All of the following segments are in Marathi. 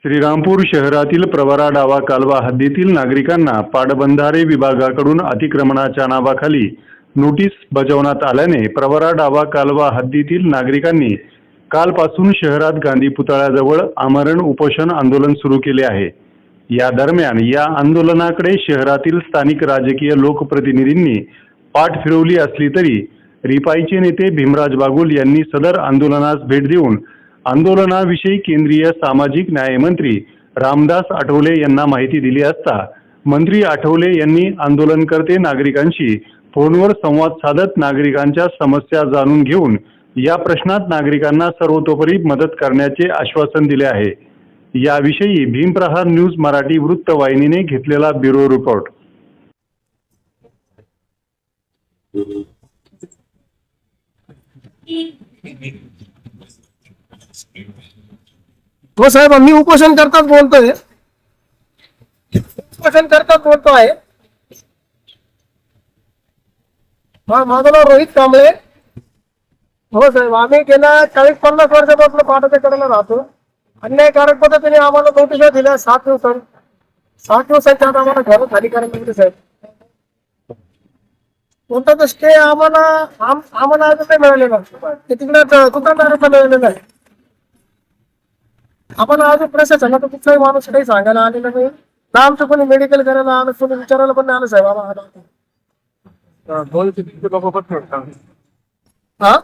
श्रीरामपूर शहरातील प्रवरा डावा कालवा हद्दीतील नागरिकांना पाटबंधारे विभागाकडून अतिक्रमणाच्या नावाखाली नोटीस बजावण्यात आल्याने प्रवरा डावा कालवा हद्दीतील नागरिकांनी कालपासून शहरात गांधी पुतळ्याजवळ आमरण उपोषण आंदोलन सुरू केले आहे। या दरम्यान या आंदोलनाकडे शहरातील स्थानिक राजकीय लोकप्रतिनिधींनी पाठ फिरवली असली तरी रिपाईचे नेते भीमराज बागुल यांनी सदर आंदोलनास भेट देऊन आंदोलनाविषयी केंद्रीय सामाजिक न्याय मंत्री रामदास आठवले यांना माहिती दिली असता मंत्री आठवले यांनी आंदोलनकर्ते नागरिकांशी फोनवर संवाद साधत नागरिकांच्या समस्या जाणून घेऊन या प्रश्नात नागरिकांना सर्वतोपरी मदत करण्याचे आश्वासन दिले आहे। याविषयी भीमप्रहार न्यूज मराठी वृत्तवाहिनीने घेतलेला ब्युरो रिपोर्ट। हो साहेब, मी उपोषण करतात बोलतोय। माझं नाव रोहित कांबळे। हो साहेब, आम्ही गेल्या 40-50 वर्षापासून पाटाच्या कडेला राहतो। अन्यायकारक पद्धतीने आम्हाला नोटिसा दिल्या 7 दिवसांच्या आत आम्हाला घर खाली करायला लागले साहेब। कोणता स्टे आम्हाला अजून नाही मिळालेला, ते तिकडे दुकानदारांना मिळालेलं आहे। आपण अजून प्रशासनाचा कुठलाही माणूस काही सांगायला आलेला नाही ना, आमचं कोणी मेडिकल करायला आलं, कोणी विचारायला पण नाही आलं साहेब आम्हाला। 200-300 लोक पण ठेवतात। हा,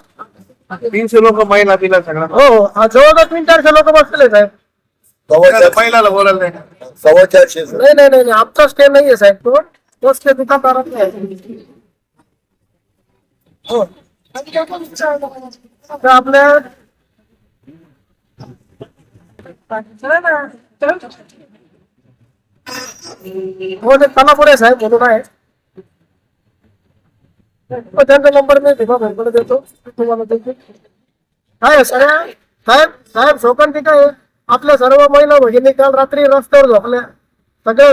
300 लोक महिला दिला सगळा। हो, जवळपास 300-400 लोक बसलेले साहेब। महिलाला बोलायला नाही। 450 नाही, आमचा स्टे नाहीये साहेब, तो स्टे दुकानदारात आहे। हो, आपल्या हो ते तलापुरे साहेब म्हणून आहे, त्यांचा नंबर मी भीमाकडे देतो तुम्हाला। काय साहेब शोकांतिका आहे, आपल्या सर्व महिला भगिनी काल रात्री रस्त्यावर झोपल्या।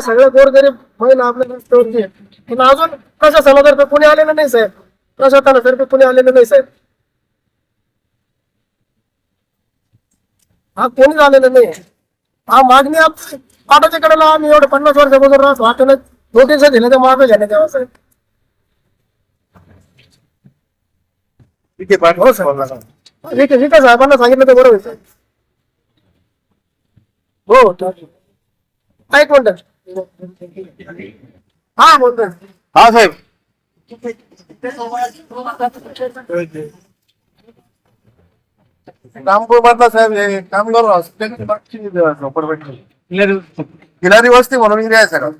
सगळे गोरगरीब महिला आपल्या रस्त्यावरती, पण अजून प्रशासनातर्फे कोणी आलेलं नाही साहेब। प्रशासनातर्फे कोणी आलेलं नाही साहेब, हा कोणी आलेलं नाही। हा मागणी पाटाच्या कडेला आम्ही एवढे 50 वर्षापासून राहतो, आता नोटीस दिल्या तर मागे घेण्यात द्यावा साहेब। हो साहेब, विकास साहेबांना सांगितलं तर बरं होईल साहेब। हो, एक मिनिट। हा बोलतोय। हा साहेब, कामपूर मधला साहेब हे कामगार हॉस्पिटलची मागची झोपडपट्टी खिलारी वस्ती म्हणून एरिया आहे सगळं।